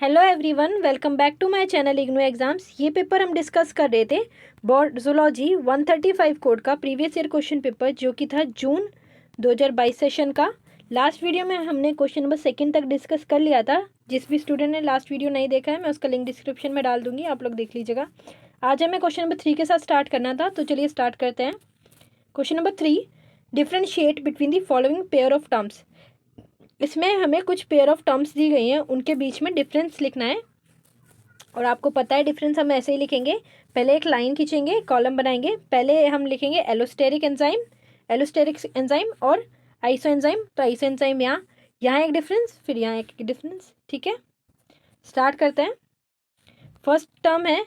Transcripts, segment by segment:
Hello everyone, welcome back to my channel IGNOU exams. ये paper हम discuss कर रहे थे बोर्ड जूलॉजी 135 कोड का प्रीवियस ईयर क्वेश्चन पेपर, जो कि था जून 2022 सेशन का। लास्ट वीडियो में हमने क्वेश्चन नंबर 2 तक डिस्कस कर लिया था। जिस भी स्टूडेंट ने लास्ट वीडियो नहीं देखा है, मैं उसका लिंक डिस्क्रिप्शन में डाल दूंगी, आप लोग देख लीजिएगा। आज हमें क्वेश्चन नंबर 3 के साथ स्टार्ट करना था, तो चलिए स्टार्ट करते हैं। Question number 3, differentiate between the following pair of terms. इसमें हमें कुछ पेयर ऑफ टर्म्स दी गई हैं, उनके बीच में डिफरेंस लिखना है। और आपको पता है डिफरेंस हम ऐसे ही लिखेंगे, पहले एक लाइन खींचेंगे, कॉलम बनाएंगे। पहले हम लिखेंगे एलोस्टेरिक एंजाइम और आइसो एंजाइम। तो आइसो एंजाइम यहाँ एक डिफरेंस, फिर यहाँ एक डिफरेंस। ठीक है, स्टार्ट करते हैं। फर्स्ट टर्म है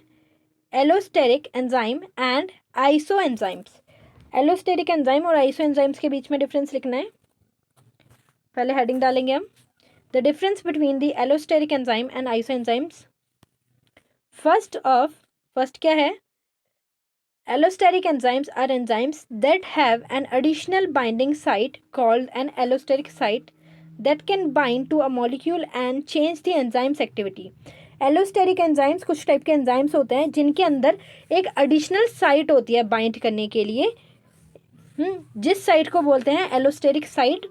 allosteric enzyme and iso enzymes. Allosteric enzyme और आइसो एंजाइम्स के बीच में डिफरेंस लिखना है। पहले हेडिंग डालेंगे हम, the difference between the allosteric enzyme and iso enzymes. First क्या है? Allosteric enzymes are enzymes that have an additional binding site called an allosteric site that can bind to a molecule and change the enzyme's activity. Allosteric enzymes कुछ type के enzymes होते हैं जिनके अंदर एक additional site होती है bind करने के लिए। जिस साइट को बोलते हैं एलोस्टेरिक साइट,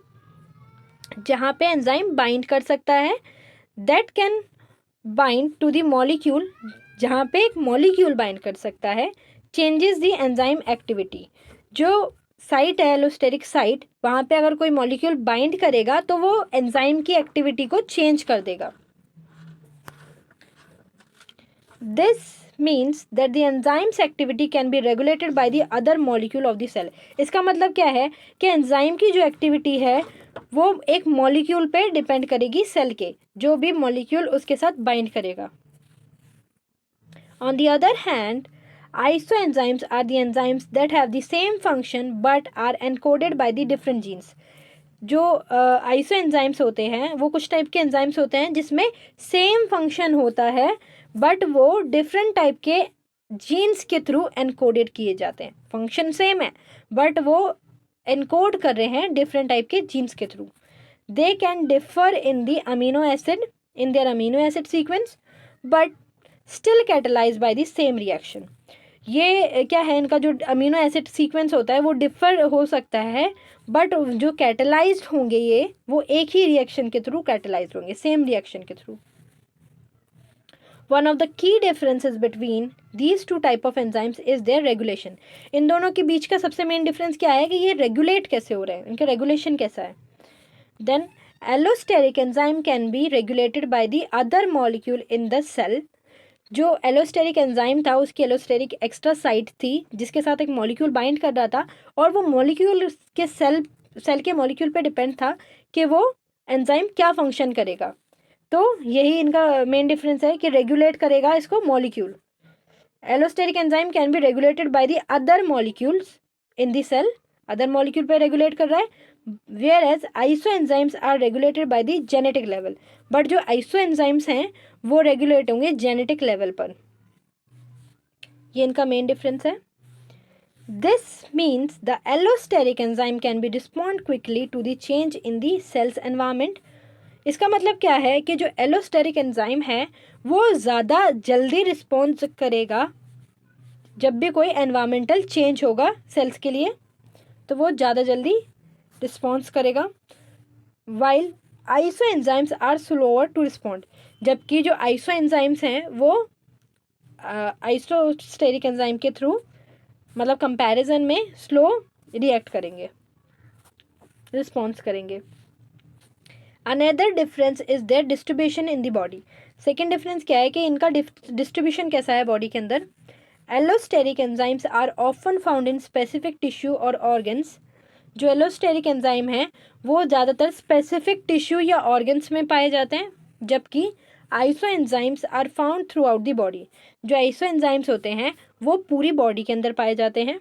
जहाँ पे एंजाइम बाइंड कर सकता है। That can bind to the molecule, जहाँ पे एक मॉलिक्यूल बाइंड कर सकता है। चेंजेस द एंजाइम एक्टिविटी, जो साइट है एलोस्टेरिक साइट, वहाँ पे अगर कोई मॉलिक्यूल बाइंड करेगा तो वो एंजाइम की एक्टिविटी को चेंज कर देगा। This means that the enzymes activity can be regulated by the other molecule of the cell. इसका मतलब क्या है कि एंजाइम की जो एक्टिविटी है वो एक मॉलिक्यूल पे डिपेंड करेगी, सेल के जो भी मॉलिक्यूल उसके साथ बाइंड करेगा। On the other hand, isoenzymes are the enzymes that have the same function but are encoded by the different genes. जो आइसो एंजाइम्स होते हैं वो कुछ टाइप के एंजाइम्स होते हैं जिसमें सेम फंक्शन होता है, बट वो डिफरेंट टाइप के जीन्स के थ्रू एनकोडेड किए जाते हैं। फंक्शन सेम है बट वो एनकोड कर रहे हैं डिफरेंट टाइप के जीन्स के through. They can differ in the amino acid in their amino acid sequence but still catalyse by the same reaction. ये क्या है, इनका जो अमीनो एसिड सीक्वेंस होता है वो डिफर हो सकता है, बट जो कैटलाइज्ड होंगे ये वो एक ही रिएक्शन के थ्रू कैटलाइज्ड होंगे, सेम रिएक्शन के through. One of the key differences between these two type of enzymes is their regulation. इन दोनों के बीच का सबसे मेन डिफरेंस क्या है कि ये रेगुलेट कैसे हो रहे हैं, इनका रेगुलेशन कैसा है। Then allosteric enzyme can be regulated by the other molecule in the cell. जो एलोस्टेरिक एंजाइम था उसकी एलोस्टेरिक एक्स्ट्रा साइट थी जिसके साथ एक मॉलिक्यूल बाइंड कर रहा था, और वो मॉलिक्यूल के सेल के मॉलिक्यूल पे डिपेंड था कि वो एंजाइम क्या फंक्शन करेगा। तो यही इनका मेन डिफरेंस है कि रेगुलेट करेगा इसको molecule. Allosteric enzyme can be regulated by the other molecules in the cell, other molecule पे रेगुलेट कर रहा है। Where as isoenzymes are regulated by the genetic level, but जो आइसो एंजाइम्स हैं वो रेगुलेट होंगे जेनेटिक लेवल पर। ये इनका मेन डिफरेंस है। This means the allosteric enzyme can be respond quickly to the change in the cells environment. इसका मतलब क्या है कि जो एलोस्टेरिक एंजाइम है वो ज़्यादा जल्दी रिस्पॉन्स करेगा जब भी कोई एनवायरमेंटल चेंज होगा सेल्स के लिए, तो वो ज़्यादा जल्दी रिस्पॉन्स करेगा। While isoenzymes are slower to respond, जबकि जो आइसो एंजाइम्स हैं वो आइसोस्टेरिक एंजाइम के थ्रू मतलब कंपैरिजन में स्लो रिएक्ट करेंगे, रिस्पॉन्स करेंगे। Another difference is their distribution in the body. Second difference क्या है कि इनका डिस्ट्रीब्यूशन कैसा है बॉडी के अंदर। Allosteric enzymes are often found in specific tissue और ऑर्गन्स। जो एलोस्टेरिक एंजाइम है वो ज़्यादातर स्पेसिफिक टिश्यू या ऑर्गन्स में पाए जाते हैं, जबकि isoenzymes are found throughout the body. जो आइसो एंजाइम्स होते हैं वो पूरी बॉडी के अंदर पाए जाते हैं।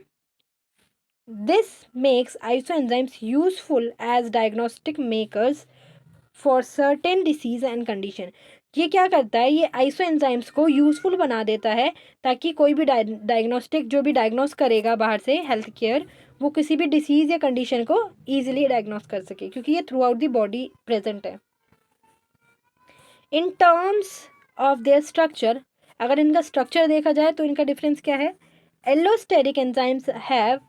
This makes isoenzymes useful as diagnostic makers for certain disease and condition. ये क्या करता है, ये आइसो एंजाइम्स को यूजफुल बना देता है ताकि कोई भी डायग्नोस्टिक जो भी डायग्नोस करेगा बाहर से हेल्थ केयर, वो किसी भी डिसीज़ या कंडीशन को ईजिली डायग्नोस कर सके, क्योंकि ये throughout the body present है। In terms of their structure, अगर इनका स्ट्रक्चर देखा जाए तो इनका डिफरेंस क्या है? Allosteric enzymes have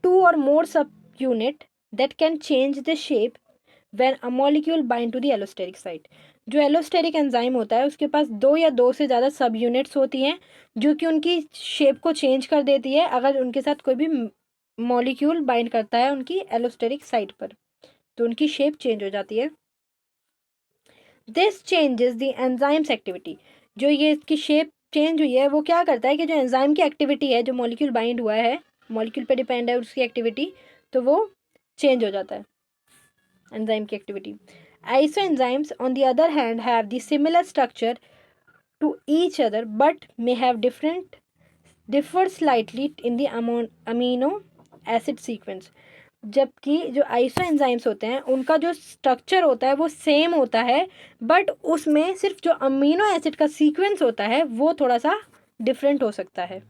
2 or more subunit that can change the shape when a molecule bind to the allosteric site. जो एलोस्टेरिक एंजाइम होता है उसके पास 2 या 2 से ज़्यादा सब यूनिट्स होती हैं जो कि उनकी शेप को चेंज कर देती है अगर उनके साथ कोई भी मॉलिक्यूल बाइंड करता है उनकी एलोस्टेरिक साइट पर, तो उनकी शेप चेंज हो जाती है। This changes the enzymes activity, जो ये इसकी शेप चेंज हुई है वो क्या करता है कि जो एंजाइम की एक्टिविटी है, जो मॉलिक्यूल बाइंड हुआ है, मॉलिक्यूल पे डिपेंड है उसकी एक्टिविटी, तो वो चेंज हो जाता है एंजाइम की activity. Isoenzymes on the other hand have the similar structure to each other but may have differ slightly in the amino acid sequence. जबकि जो आइसो एंजाइम्स होते हैं उनका जो स्ट्रक्चर होता है वो सेम होता है, बट उसमें सिर्फ जो अमीनो एसिड का सीक्वेंस होता है वो थोड़ा सा डिफरेंट हो सकता है,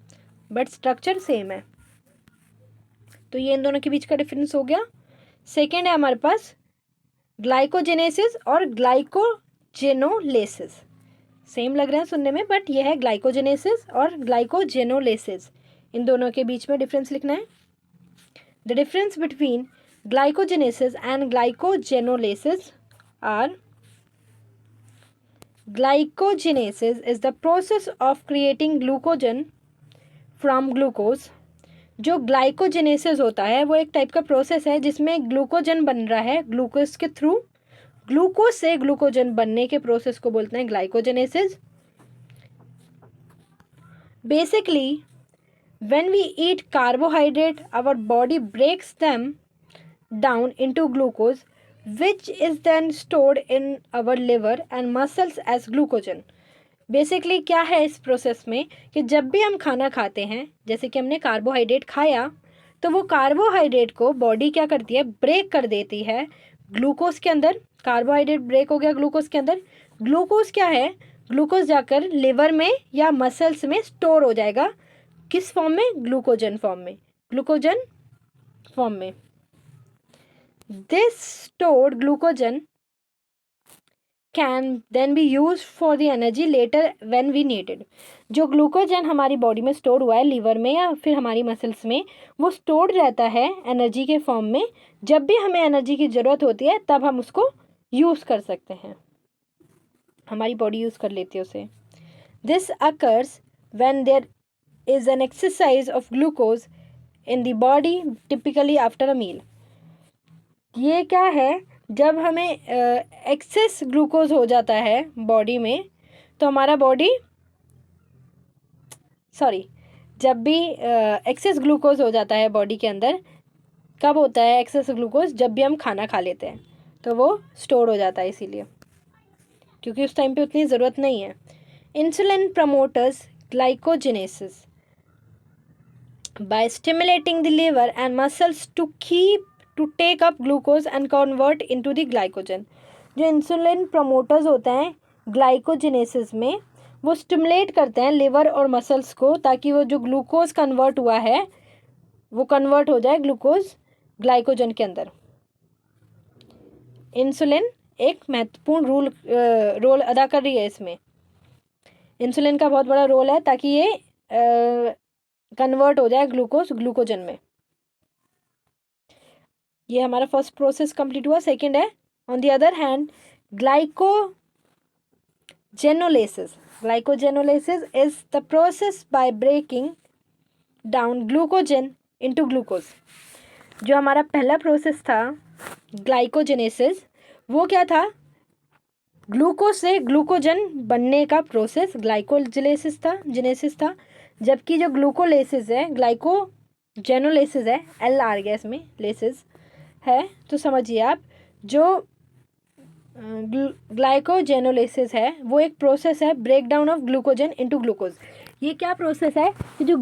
बट स्ट्रक्चर सेम है। तो ये इन दोनों के बीच का डिफरेंस हो गया। सेकेंड है हमारे पास ग्लाइकोजेनेसिस और ग्लाइकोजेनोलेसिस। सेम लग रहे हैं सुनने में, बट ये है ग्लाइकोजेनेसिस और ग्लाइकोजेनोलेसिस। इन दोनों के बीच में डिफरेंस लिखना है। The difference between glycogenesis and glycogenolysis are: glycogenesis is the process of creating glucogen from glucose। जो ग्लाइकोजेनेसिस होता है वो एक टाइप का प्रोसेस है जिसमें ग्लूकोजन बन रहा है ग्लूकोज के थ्रू। ग्लूकोज से ग्लूकोजन बनने के प्रोसेस को बोलते हैं glycogenesis. Basically when we eat carbohydrate our body breaks them down into glucose which is then stored in our liver and muscles as glucogen। Basically क्या है इस प्रोसेस में कि जब भी हम खाना खाते हैं, जैसे कि हमने कार्बोहाइड्रेट खाया, तो वो कार्बोहाइड्रेट को बॉडी क्या करती है, ब्रेक कर देती है ग्लूकोज के अंदर। कार्बोहाइड्रेट ब्रेक हो गया ग्लूकोज के अंदर। ग्लूकोज क्या है, ग्लूकोज जाकर लिवर में या मसल्स में स्टोर हो जाएगा। किस फॉर्म में? ग्लूकोजन फॉर्म में। ग्लूकोजन फॉर्म में। This stored glycogen can then be use for the energy later when we needed. जो ग्लूकोजन हमारी बॉडी में स्टोर हुआ है लीवर में या फिर हमारी मसल्स में, वो स्टोर्ड रहता है एनर्जी के फॉर्म में। जब भी हमें एनर्जी की ज़रूरत होती है तब हम उसको यूज़ कर सकते हैं, हमारी बॉडी यूज़ कर लेती है उसे। This occurs when there is an exercise of glucose in the body typically after a meal। ये क्या है, जब हमें एक्सेस ग्लूकोज हो जाता है बॉडी में तो हमारा बॉडी जब भी एक्सेस ग्लूकोज हो जाता है बॉडी के अंदर, कब होता है एक्सेस ग्लूकोज? जब भी हम खाना खा लेते हैं तो वो स्टोर हो जाता है, इसीलिए, क्योंकि उस टाइम पे उतनी ज़रूरत नहीं है। Insulin promoters glycogenesis by stimulating the liver and muscles to take up glucose and convert into the glycogen। जो इंसुलिन प्रमोटर्स होते हैं ग्लाइकोजेनेसिस में, वो स्टिमुलेट करते हैं लिवर और मसल्स को ताकि वो जो ग्लूकोज कन्वर्ट हुआ है वो कन्वर्ट हो जाए ग्लूकोज ग्लाइकोजन के अंदर। इंसुलिन एक महत्वपूर्ण रोल अदा कर रही है इसमें। इंसुलिन का बहुत बड़ा रोल है ताकि ये कन्वर्ट हो जाए ग्लूकोजन में। ये हमारा फर्स्ट प्रोसेस कंप्लीट हुआ। सेकंड है on the other hand glycogenolysis. Glycogenolysis is the process by breaking down glycogen into glucose. जो हमारा पहला प्रोसेस था ग्लाइकोजेनेसिस, वो क्या था? ग्लूकोज से ग्लूकोजन बनने का प्रोसेस ग्लाइकोजेनेसिस था। जबकि जो ग्लूकोलेसिस है, ग्लाइकोजेनोलेसिस है, एल आ गया इसमें, लेसिस है, तो समझिए आप, जो ग्लाइकोजेनोलेसिस है वो एक प्रोसेस है break down of glycogen into glucose. ये क्या प्रोसेस है कि जो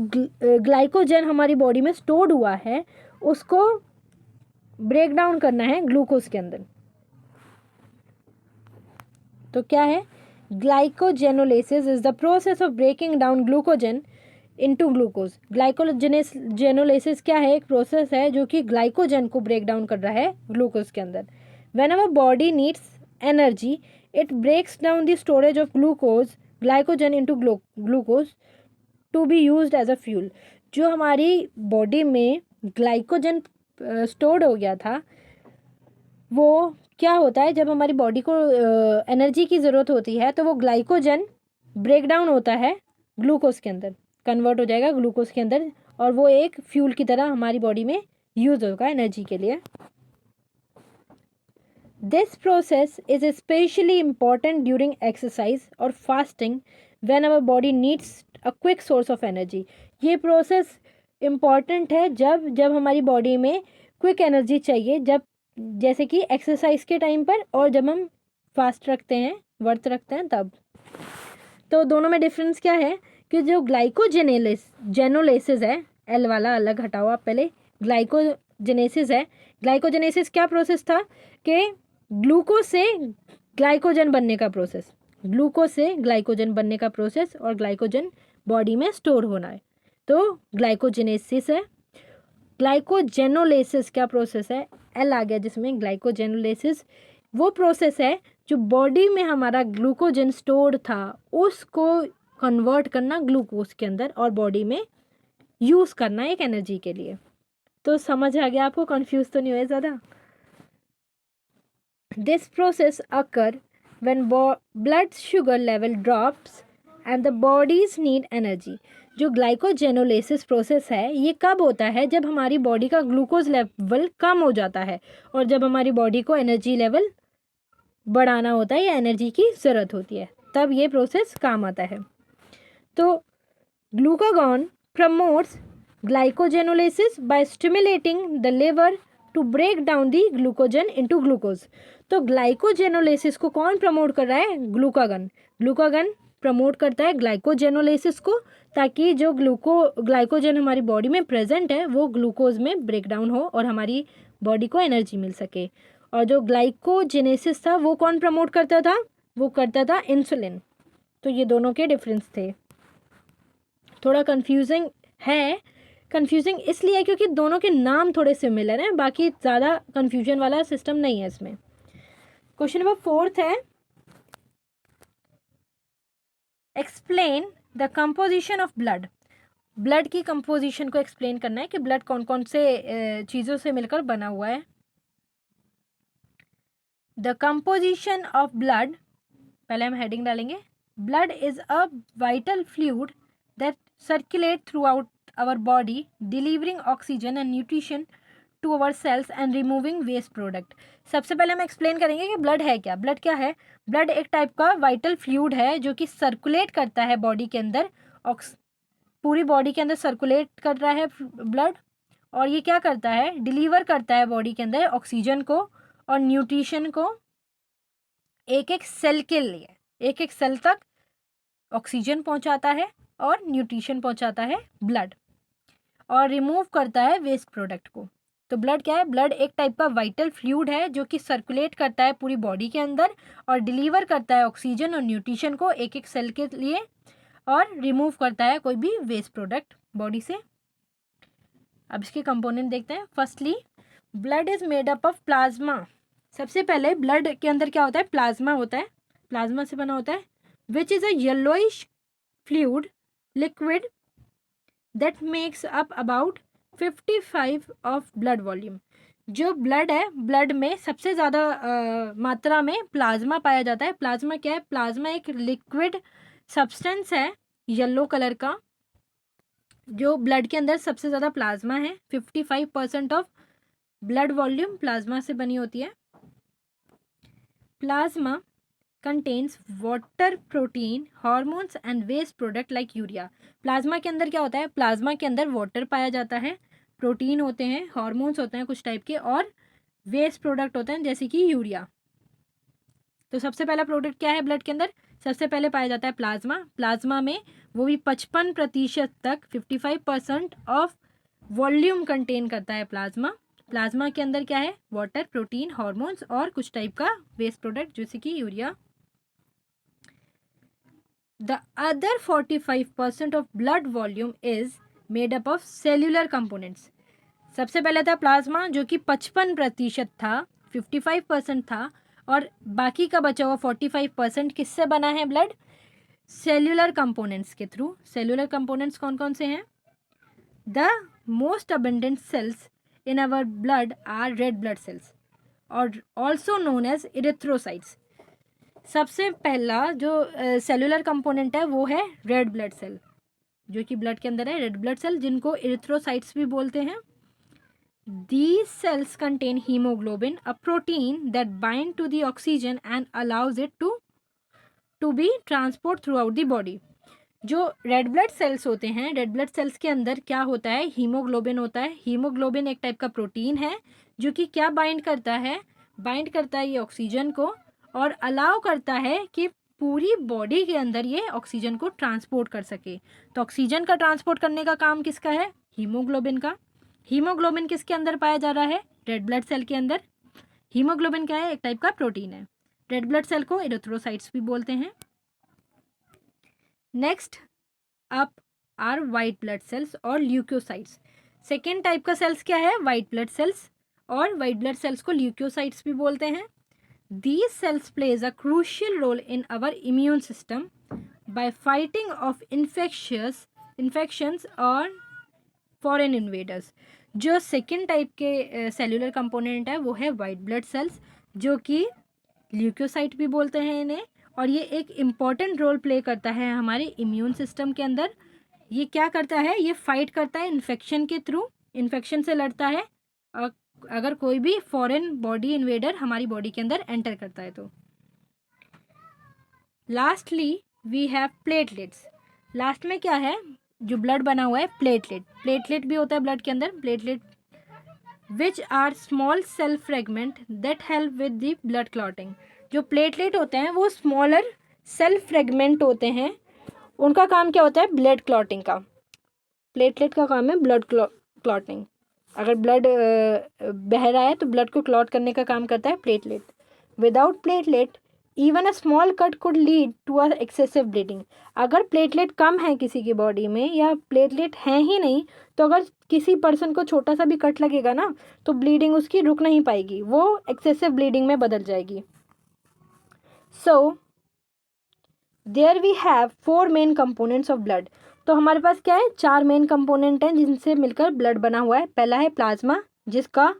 ग्लाइकोजन हमारी बॉडी में स्टोर्ड हुआ है उसको ब्रेक डाउन करना है ग्लूकोज के अंदर। तो क्या है? Glycogenolysis is the process of breaking down glycogen into glucose. Glycogenolysis क्या है? एक प्रोसेस है जो कि ग्लाइकोजन को ब्रेक डाउन कर रहा है ग्लूकोज के अंदर। When our body needs energy it breaks down the storage of glucose glycogen into glucose to be used as a fuel. जो हमारी बॉडी में ग्लाइकोजन स्टोर्ड हो गया था, वो क्या होता है, जब हमारी बॉडी को एनर्जी की ज़रूरत होती है तो वो ग्लाइकोजन ब्रेक डाउन होता है ग्लूकोज के अंदर, कन्वर्ट हो जाएगा ग्लूकोज के अंदर, और वो एक फ्यूल की तरह हमारी बॉडी में यूज़ होगा एनर्जी के लिए। This process is especially important during exercise और fasting when our body needs a quick source of energy. ये प्रोसेस इम्पॉर्टेंट है जब जब हमारी बॉडी में क्विक एनर्जी चाहिए, जब जैसे कि एक्सरसाइज के टाइम पर और जब हम फास्ट रखते हैं, व्रत रखते हैं तब। तो दोनों में डिफरेंस क्या है कि जो जेनोलेसिस है, एल वाला अलग हटाओ आप पहले, ग्लाइकोजेनेसिस है। ग्लाइकोजेनेसिस क्या प्रोसेस था कि ग्लूकोज से ग्लाइकोजन बनने का प्रोसेस, ग्लूकोज से ग्लाइकोजन बनने का प्रोसेस और ग्लाइकोजन बॉडी में स्टोर होना है, तो ग्लाइकोजेनेसिस है। ग्लाइकोजेनोलेसिस क्या प्रोसेस है, एल आ गया जिसमें, ग्लाइकोजेनोलेसिस वो प्रोसेस है जो बॉडी में हमारा ग्लूकोजन स्टोर्ड था उसको कन्वर्ट करना ग्लूकोज के अंदर और बॉडी में यूज़ करना एक एनर्जी के लिए। तो समझ आ गया आपको, कंफ्यूज तो नहीं हुए ज़्यादा। This process occur when blood sugar level drops and the bodies need energy. जो ग्लाइकोजेनोलेसिस प्रोसेस है ये कब होता है, जब हमारी बॉडी का ग्लूकोज लेवल कम हो जाता है और जब हमारी बॉडी को एनर्जी लेवल बढ़ाना होता है या एनर्जी की ज़रूरत होती है, तब ये प्रोसेस काम आता है। तो glucagon promotes glycogenolysis by stimulating the liver to break down the glycogen into glucose. तो ग्लाइकोजेनोलेसिस को कौन प्रमोट कर रहा है, ग्लूकागन। ग्लूकागन प्रमोट करता है ग्लाइकोजेनोलेसिस को, ताकि जो ग्लाइकोजन हमारी बॉडी में प्रेजेंट है वो ग्लूकोज में ब्रेक डाउन हो और हमारी बॉडी को एनर्जी मिल सके। और जो ग्लाइकोजेनेसिस था वो कौन प्रमोट करता था, वो करता था इंसुलिन। तो ये दोनों के डिफरेंस थे। थोड़ा कंफ्यूजिंग है, कंफ्यूजिंग इसलिए क्योंकि दोनों के नाम थोड़े सिमिलर हैं, बाकी ज़्यादा कंफ्यूजन वाला सिस्टम नहीं है इसमें। क्वेश्चन नंबर 4 है, explain the composition of blood. Blood की कंपोजिशन को एक्सप्लेन करना है कि ब्लड कौन कौन से चीज़ों से मिलकर बना हुआ है। द कंपोजिशन ऑफ ब्लड, पहले हम हेडिंग डालेंगे, blood is a vital fluid that circulate throughout our body delivering oxygen and nutrition to our cells and removing waste product. सबसे पहले हम एक्सप्लेन करेंगे कि ब्लड है क्या। ब्लड क्या है, ब्लड एक टाइप का वाइटल फ्लूइड है जो कि सर्कुलेट करता है बॉडी के अंदर, पूरी बॉडी के अंदर सर्कुलेट कर रहा है ब्लड, और ये क्या करता है, डिलीवर करता है बॉडी के अंदर ऑक्सीजन को और न्यूट्रिशन को एक एक सेल के लिए, एक एक सेल तक ऑक्सीजन पहुंचाता है और न्यूट्रिशन पहुंचाता है ब्लड, और रिमूव करता है वेस्ट प्रोडक्ट को। तो ब्लड क्या है, ब्लड एक टाइप का वाइटल फ्लूइड है जो कि सर्कुलेट करता है पूरी बॉडी के अंदर और डिलीवर करता है ऑक्सीजन और न्यूट्रिशन को एक एक सेल के लिए और रिमूव करता है कोई भी वेस्ट प्रोडक्ट बॉडी से। अब इसके कंपोनेंट देखते हैं। Firstly, blood is made up of plasma. सबसे पहले ब्लड के अंदर क्या होता है, प्लाज्मा होता है, प्लाज्मा से बना होता है, which is a yellowish fluid liquid that makes up about 55 of blood volume. जो ब्लड है, ब्लड में सबसे ज़्यादा मात्रा में प्लाज्मा पाया जाता है। प्लाज्मा क्या है, प्लाज्मा एक लिक्विड सब्सटेंस है येलो कलर का, जो ब्लड के अंदर सबसे ज़्यादा प्लाज्मा है। 55% ऑफ ब्लड वॉल्यूम प्लाज्मा से बनी होती है। Plasma contains water, protein, hormones and waste product like urea. Plasma के अंदर क्या होता है, प्लाज्मा के अंदर वाटर पाया जाता है, प्रोटीन होते हैं, हॉर्मोन्स होते हैं कुछ टाइप के, और वेस्ट प्रोडक्ट होते हैं जैसे कि यूरिया। तो सबसे पहला प्रोडक्ट क्या है ब्लड के अंदर, सबसे पहले पाया जाता है प्लाज्मा। प्लाज्मा में वो भी 55% तक, 55% ऑफ वॉल्यूम कंटेन करता है प्लाज्मा। प्लाज्मा के अंदर क्या है, वाटर, प्रोटीन, हॉर्मोन्स और कुछ टाइप का वेस्ट प्रोडक्ट जैसे कि urea. The other 45% of blood volume is made up of cellular components. सबसे पहले था प्लाज्मा जो कि 55% था, 55% था, और बाकी का बचा हुआ 45% किससे बना है ब्लड, सेल्यूलर कंपोनेंट्स के थ्रू। सेल्यूलर कंपोनेंट्स कौन कौन से हैं? The most abundant cells in our blood are red blood cells और ऑल्सो नोन एज इरिथ्रोसाइट्स। सबसे पहला जो सेल्यूलर कंपोनेंट है वो है रेड ब्लड सेल, जो कि ब्लड के अंदर है, रेड ब्लड सेल, जिनको इरिथ्रोसाइट्स भी बोलते हैं। These cells contain hemoglobin, a protein that bind to the oxygen and allows it to be transport throughout the body. जो रेड ब्लड सेल्स होते हैं, रेड ब्लड सेल्स के अंदर क्या होता है? हीमोग्लोबिन होता है। हीमोग्लोबिन एक टाइप का प्रोटीन है जो कि क्या बाइंड करता है? बाइंड करता है ये ऑक्सीजन को और अलाउ करता है कि पूरी बॉडी के अंदर ये ऑक्सीजन को ट्रांसपोर्ट कर सके। तो ऑक्सीजन का ट्रांसपोर्ट करने का काम किसका है? हीमोग्लोबिन का। हीमोग्लोबिन किसके अंदर पाया जा रहा है? रेड ब्लड सेल के अंदर। हीमोग्लोबिन क्या है? एक टाइप का प्रोटीन है। रेड ब्लड सेल को इरिथ्रोसाइट्स भी बोलते हैं। Next up are white blood cells और ल्यूकोसाइट्स। सेकेंड टाइप का सेल्स क्या है? वाइट ब्लड सेल्स, और वाइट ब्लड सेल्स को ल्यूकोसाइट्स भी बोलते हैं। These cells plays a crucial role in our immune system by fighting off infections और फॉरेन इन्वेडर्स। जो सेकेंड टाइप के सेल्यूलर कंपोनेंट है वो है वाइट ब्लड सेल्स, जो कि ल्यूकोसाइट भी बोलते हैं इन्हें, और ये एक इम्पॉर्टेंट रोल प्ले करता है हमारे इम्यून सिस्टम के अंदर। ये क्या करता है? ये फाइट करता है इन्फेक्शन के थ्रू, इन्फेक्शन से लड़ता है अगर कोई भी फॉरेन बॉडी इन्वेडर हमारी बॉडी के अंदर एंटर करता है तो। Lastly we have platelets. Last में क्या है? जो ब्लड बना हुआ है, प्लेटलेट। प्लेटलेट भी होता है ब्लड के अंदर। Platelet which are small cell fragment that help with the blood clotting. जो प्लेटलेट होते हैं वो स्मॉलर सेल फ्रेगमेंट होते हैं। उनका काम क्या होता है? ब्लड क्लॉटिंग का। प्लेटलेट का काम है ब्लड क्लॉटिंग। अगर ब्लड बह रहा है तो ब्लड को क्लॉट करने का काम करता है platelet. Without platelet even a small cut could lead to a excessive bleeding. अगर प्लेटलेट कम है किसी की बॉडी में या प्लेटलेट हैं ही नहीं, तो अगर किसी पर्सन को छोटा सा भी कट लगेगा ना, तो ब्लीडिंग उसकी रुक नहीं पाएगी, वो एक्सेसिव ब्लीडिंग में बदल जाएगी। So there we have 4 main components of blood. तो हमारे पास क्या है? 4 मेन कंपोनेंट हैं जिनसे मिलकर ब्लड बना हुआ है। पहला है प्लाज्मा, जिसका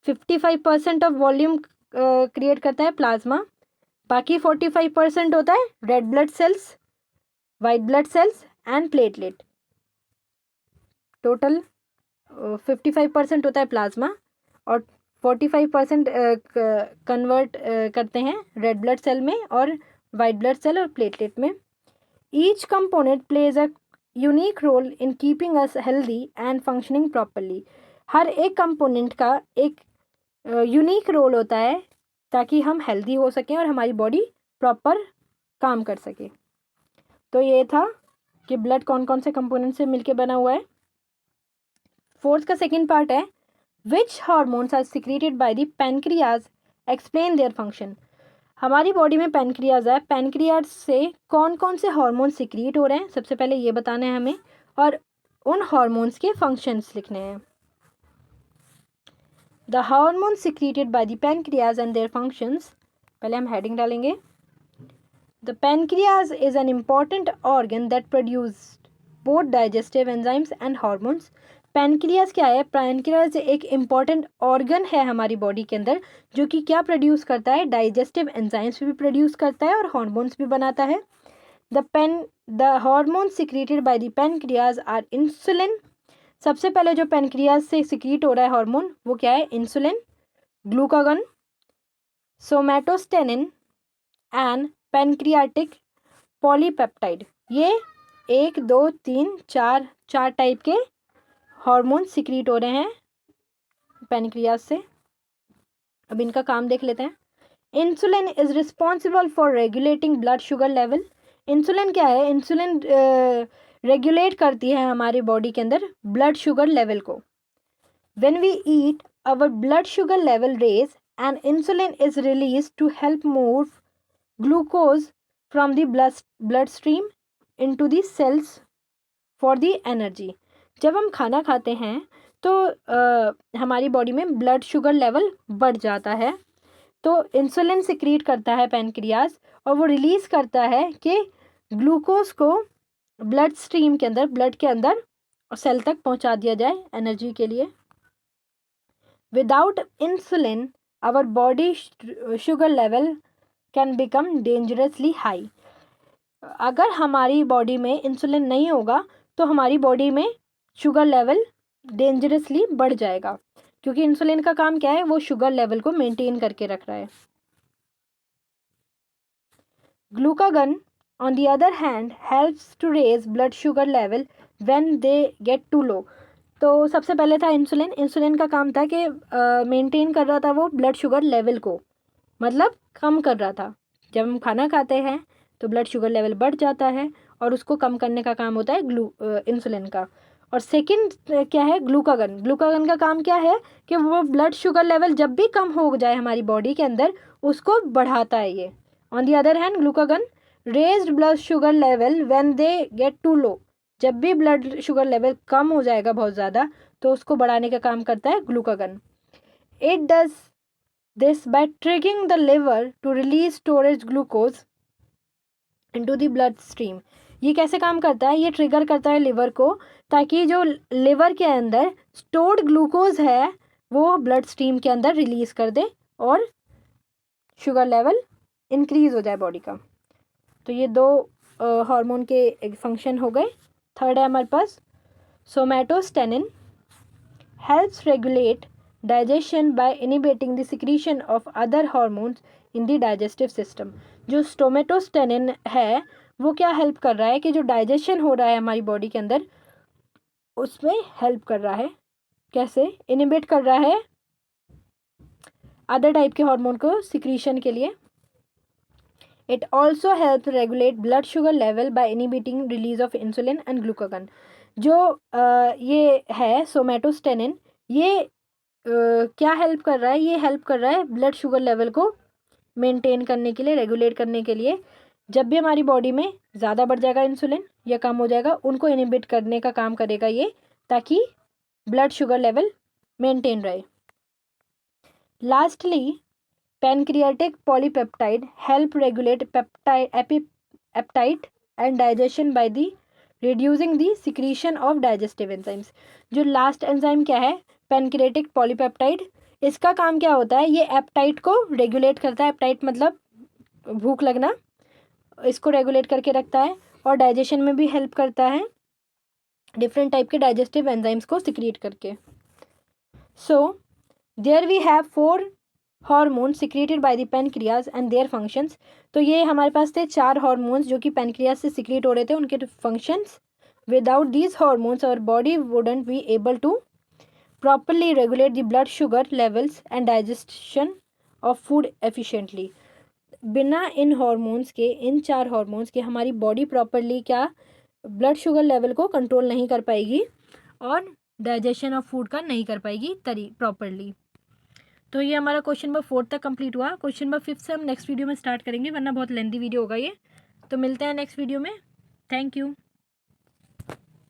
55% ऑफ वॉल्यूम क्रिएट करता है प्लाज्मा। बाकी 45% होता है red blood sales, white blood sales and platelet. Total 55% होता है प्लाज्मा और 45% कन्वर्ट करते हैं रेड ब्लड सेल में और वाइट ब्लड सेल और प्लेटलेट में। Each component plays a unique role in keeping us healthy and functioning properly. हर एक कंपोनेंट का एक यूनिक रोल होता है ताकि हम हेल्दी हो सकें और हमारी बॉडी प्रॉपर काम कर सके। तो ये था कि ब्लड कौन कौन से कंपोनेंट से मिलके बना हुआ है। फोर्थ का सेकेंड पार्ट है which hormones are secreted by the pancreas, explain their function. हमारी बॉडी में पैनक्रियाज है, पैनक्रियाज से कौन कौन से हार्मोन सिक्रीट हो रहे हैं सबसे पहले ये बताना है हमें, और उन हार्मोन्स के फंक्शंस लिखने हैं। The hormone secreted by the pancreas and their functions. पहले हम हेडिंग डालेंगे। The pancreas is an important organ that produce both digestive enzymes and hormones. Pancreas क्या है? पैनक्रियाज एक इम्पॉर्टेंट ऑर्गन है हमारी बॉडी के अंदर जो कि क्या प्रोड्यूस करता है? डाइजेस्टिव एंजाइम्स भी प्रोड्यूस करता है और हार्मोन्स भी बनाता है। The hormone secreted by the pancreas are insulin. सबसे पहले जो पैनक्रियाज से सिक्रीट हो रहा है हार्मोन वो क्या है? Insulin, glucagon, somatostatin and pancreatic polypeptide. ये 1 2 3 4 टाइप के हार्मोन सिक्रीट हो रहे हैं पैनक्रियाज से। अब इनका काम देख लेते हैं। Insulin is responsible for regulating blood sugar level. Insulin क्या है? इंसुलिन रेगुलेट करती है हमारी बॉडी के अंदर ब्लड शुगर लेवल को। When we eat our blood sugar level raise and insulin is release to help move glucose from the bloodstream into the cells for the energy. जब हम खाना खाते हैं तो हमारी बॉडी में ब्लड शुगर लेवल बढ़ जाता है, तो इंसुलिन सिक्रीट करता है पैनक्रियाज और वो रिलीज़ करता है कि ग्लूकोज को ब्लड स्ट्रीम के अंदर, ब्लड के अंदर और सेल तक पहुंचा दिया जाए एनर्जी के लिए। Without insulin our body sugar level can become dangerously high. अगर हमारी बॉडी में इंसुलिन नहीं होगा तो हमारी बॉडी में शुगर लेवल डेंजरसली बढ़ जाएगा, क्योंकि इंसुलिन का काम क्या है, वो शुगर लेवल को मेंटेन करके रख रहा है। Glucagon on the other hand helps to raise blood sugar level when they get too low. तो सबसे पहले था इंसुलिन। इंसुलिन का काम था कि मेंटेन कर रहा था वो ब्लड शुगर लेवल को, मतलब कम कर रहा था। जब हम खाना खाते हैं तो ब्लड शुगर लेवल बढ़ जाता है और उसको कम करने का काम होता है इंसुलिन का। और सेकंड क्या है, ग्लूकागन। ग्लूकागन का काम क्या है कि वो ब्लड शुगर लेवल जब भी कम हो जाए हमारी बॉडी के अंदर, उसको बढ़ाता है ये। On the other hand glucagon raised blood sugar level when they get too low. जब भी ब्लड शुगर लेवल कम हो जाएगा बहुत ज़्यादा, तो उसको बढ़ाने का काम करता है glucagon. It does this by triggering the liver to release storage glucose into the bloodstream. ये कैसे काम करता है, ये ट्रिगर करता है लिवर को, ताकि जो लिवर के अंदर स्टोर्ड ग्लूकोज है वो ब्लड स्ट्रीम के अंदर रिलीज कर दे और शुगर लेवल इंक्रीज हो जाए बॉडी का। तो ये दो हार्मोन के फंक्शन हो गए। थर्ड है हमारे पास somatostatin helps regulate digestion by inhibiting the secretion of other hormones in the digestive system. जो सोमैटोस्टेनिन है वो क्या हेल्प कर रहा है कि जो डाइजेशन हो रहा है हमारी बॉडी के अंदर उसमें हेल्प कर रहा है। कैसे इनिबिट कर रहा है अदर टाइप के हार्मोन को सिक्रीशन के लिए। It also help regulate blood sugar level by inhibiting release of insulin and glucagon. जो ये है सोमैटोस्टेनिन, ये क्या हेल्प कर रहा है, ये हेल्प कर रहा है ब्लड शुगर लेवल को मेंटेन करने के लिए, रेगुलेट करने के लिए। जब भी हमारी बॉडी में ज़्यादा बढ़ जाएगा इंसुलिन या कम हो जाएगा, उनको इनिबिट करने का काम करेगा ये, ताकि ब्लड शुगर लेवल मेंटेन रहे। Lastly pancreatic polypeptide help regulate appetite and digestion by the reducing the secretion of digestive enzymes। जो लास्ट एंजाइम क्या है, पेनक्रिएटिक पॉलीपेप्टाइड, इसका काम क्या होता है, ये एप्टाइट को रेगुलेट करता है। एप्टाइट मतलब भूख लगना, इसको रेगुलेट करके रखता है और डाइजेशन में भी हेल्प करता है डिफरेंट टाइप के डाइजेस्टिव एंजाइम्स को सिक्रिएट करके। So there we have 4 hormone secreted by the pancreas and their functions. तो ये हमारे पास थे 4 हार्मोन्स जो कि पेनक्रियाज से सिक्रेट हो रहे थे, उनके functions. Without these hormones our body wouldn't be able to properly regulate the blood sugar levels and digestion of food efficiently. बिना इन हार्मोन्स के, इन 4 हार्मोन्स के, हमारी बॉडी प्रॉपरली क्या ब्लड शुगर लेवल को कंट्रोल नहीं कर पाएगी और डाइजेशन ऑफ फूड का नहीं कर पाएगी प्रॉपरली। तो ये हमारा क्वेश्चन नंबर 4 तक कंप्लीट हुआ। क्वेश्चन नंबर 5 से हम नेक्स्ट वीडियो में स्टार्ट करेंगे, वरना बहुत लेंथी वीडियो होगा ये। तो मिलते हैं नेक्स्ट वीडियो में। Thank you.